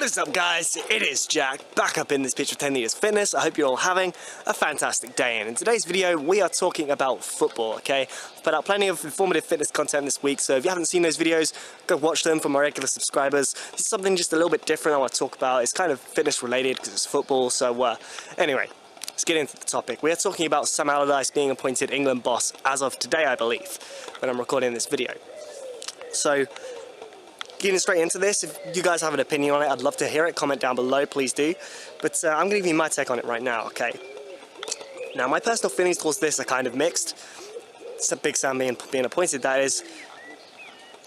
What is up, guys? It is Jack, back up in this pitch with 10 Meters Fitness. I hope you're all having a fantastic day, and in today's video we are talking about football, okay? I've put out plenty of informative fitness content this week, so if you haven't seen those videos, go watch them for my regular subscribers. This is something just a little bit different I want to talk about. It's kind of fitness related because it's football, so anyway, let's get into the topic. We are talking about Sam Allardyce being appointed England boss as of today, I believe, when I'm recording this video. So, getting straight into this, if you guys have an opinion on it, I'd love to hear it. Comment down below, please do. But I'm going to give you my take on it right now, okay? Now, my personal feelings towards this are kind of mixed. It's a big Sam being appointed, that is.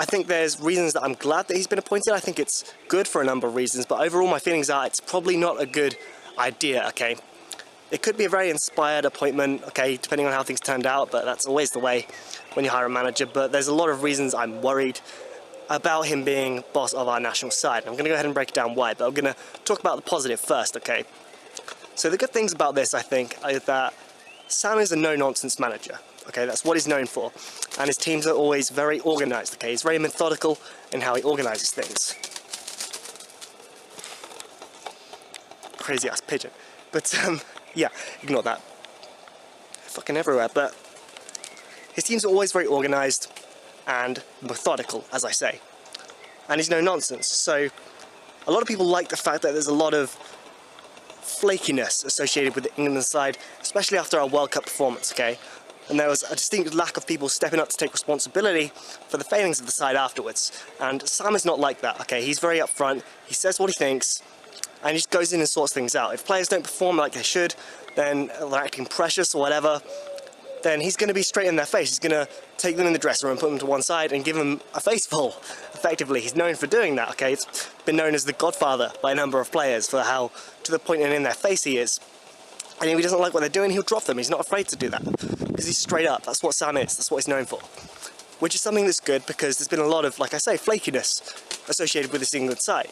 I think there's reasons that I'm glad that he's been appointed. I think it's good for a number of reasons, but overall my feelings are it's probably not a good idea, okay? It could be a very inspired appointment, okay, depending on how things turned out, but that's always the way when you hire a manager. But there's a lot of reasons I'm worried about him being boss of our national side. I'm going to go ahead and break it down why, but I'm going to talk about the positive first, okay? So the good things about this, I think, is that Sam is a no-nonsense manager, okay? That's what he's known for. And his teams are always very organised, okay? He's very methodical in how he organises things. Crazy-ass pigeon. But, yeah, ignore that. Fucking everywhere, but his teams are always very organised and methodical, as I say, and he's no nonsense. So a lot of people like the fact that there's a lot of flakiness associated with the England side, especially after our World Cup performance, okay? And there was a distinct lack of people stepping up to take responsibility for the failings of the side afterwards, and Sam is not like that, okay? He's very upfront, he says what he thinks, and he just goes in and sorts things out. If players don't perform like they should, then they're acting precious or whatever, then he's going to be straight in their face. He's going to take them in the dressing room, put them to one side and give them a faceful, effectively. He's known for doing that, okay? It's been known as the godfather by a number of players for how to the point and in their face he is. And if he doesn't like what they're doing, he'll drop them. He's not afraid to do that because he's straight up. That's what Sam is. That's what he's known for. Which is something that's good because there's been a lot of, like I say, flakiness associated with this England side.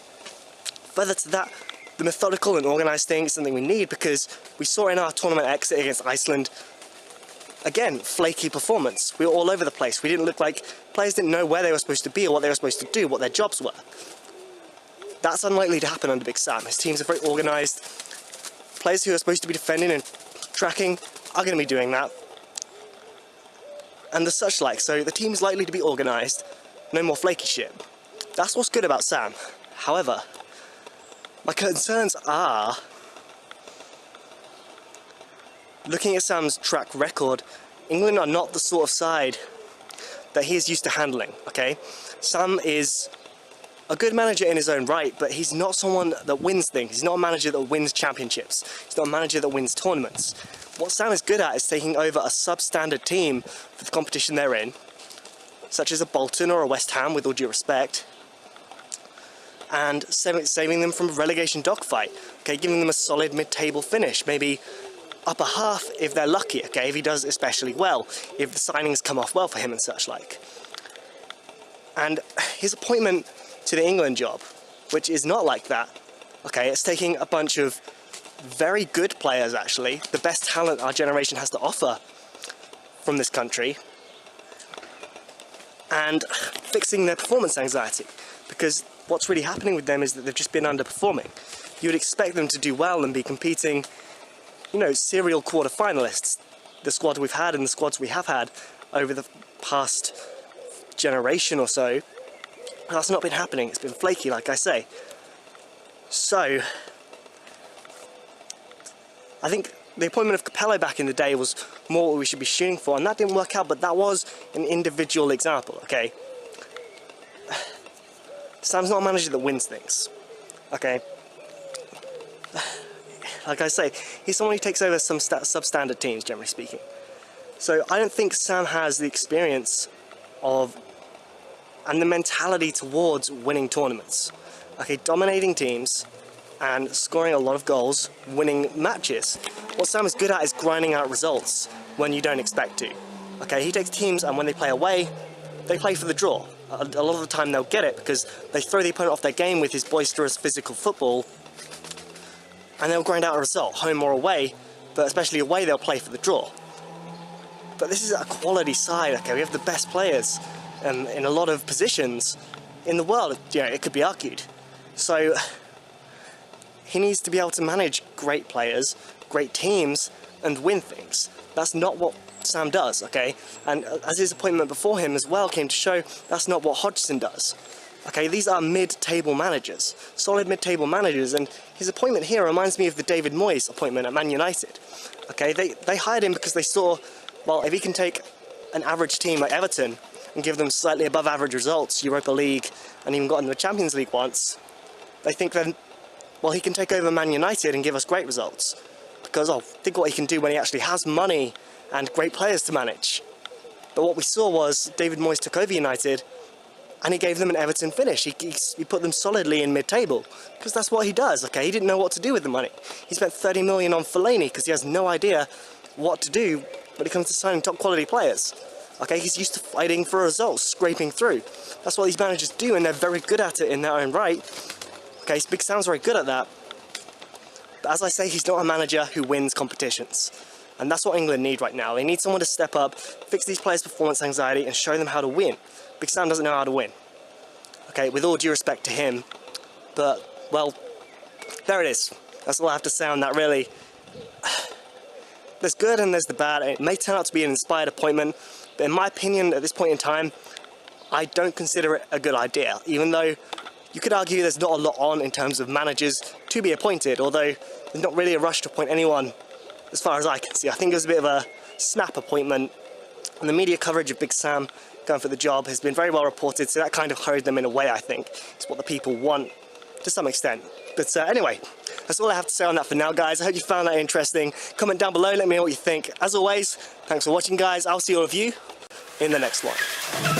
Further to that, the methodical and organised thing is something we need because we saw in our tournament exit against Iceland, again, flaky performance. We were all over the place. We didn't look like players didn't know where they were supposed to be or what they were supposed to do, what their jobs were. That's unlikely to happen under Big Sam. His teams are very organised. Players who are supposed to be defending and tracking are going to be doing that. And the such like. So the team's likely to be organised. No more flaky shit. That's what's good about Sam. However, my concerns are, looking at Sam's track record, England are not the sort of side that he is used to handling, okay? Sam is a good manager in his own right, but he's not someone that wins things. He's not a manager that wins championships. He's not a manager that wins tournaments. What Sam is good at is taking over a substandard team for the competition they're in, such as a Bolton or a West Ham, with all due respect, and saving them from a relegation dogfight, okay? Giving them a solid mid-table finish, maybe upper half if they're lucky, okay, if he does especially well, if the signings come off well for him and such like. And his appointment to the England job, which is not like that, okay, it's taking a bunch of very good players actually, the best talent our generation has to offer from this country, and fixing their performance anxiety, because what's really happening with them is that they've just been underperforming. You would expect them to do well and be competing, you know, serial quarter-finalists, the squad we've had and the squads we have had over the past generation or so. That's not been happening. It's been flaky, like I say. So, I think the appointment of Capello back in the day was more what we should be shooting for, and that didn't work out, but that was an individual example, okay? Sam's not a manager that wins things, okay? Like I say, he's someone who takes over some substandard teams, generally speaking. So I don't think Sam has the experience of and the mentality towards winning tournaments. Okay, dominating teams and scoring a lot of goals, winning matches. What Sam is good at is grinding out results when you don't expect to. Okay, he takes teams and when they play away, they play for the draw. A lot of the time they'll get it because they throw the opponent off their game with his boisterous physical football, and they'll grind out a result, home or away, but especially away they'll play for the draw. But this is a quality side, okay, we have the best players in a lot of positions in the world, you know, it could be argued. So He needs to be able to manage great players, great teams, and win things. That's not what Sam does, okay? And as his appointment before him as well came to show, that's not what Hodgson does. Okay, these are mid-table managers, solid mid-table managers, and his appointment here reminds me of the David Moyes appointment at Man United. Okay, they hired him because they saw, well, if he can take an average team like Everton and give them slightly above average results, Europa League, and even got into the Champions League once, they think then, well, he can take over Man United and give us great results. Because, oh, think what he can do when he actually has money and great players to manage. But what we saw was David Moyes took over United and he gave them an Everton finish. He put them solidly in mid-table, because that's what he does, okay? He didn't know what to do with the money. He spent 30 million on Fellaini because he has no idea what to do when it comes to signing top quality players. Okay, he's used to fighting for results, scraping through. That's what these managers do, and they're very good at it in their own right. Okay, Big Sam's very good at that. But as I say, he's not a manager who wins competitions. And that's what England need right now. They need someone to step up, fix these players' performance anxiety, and show them how to win. Big Sam doesn't know how to win. Okay, with all due respect to him. But, well, there it is. That's all I have to say on that, really. There's good and there's the bad. It may turn out to be an inspired appointment, but in my opinion, at this point in time, I don't consider it a good idea, even though you could argue there's not a lot on in terms of managers to be appointed, although there's not really a rush to appoint anyone as far as I can see. I think it was a bit of a snap appointment, and the media coverage of Big Sam going for the job has been very well reported, so that kind of hurried them in a way, I think. It's what the people want to some extent. But anyway, that's all I have to say on that for now, guys. I hope you found that interesting. Comment down below, let me know what you think. As always, thanks for watching, guys. I'll see all of you in the next one.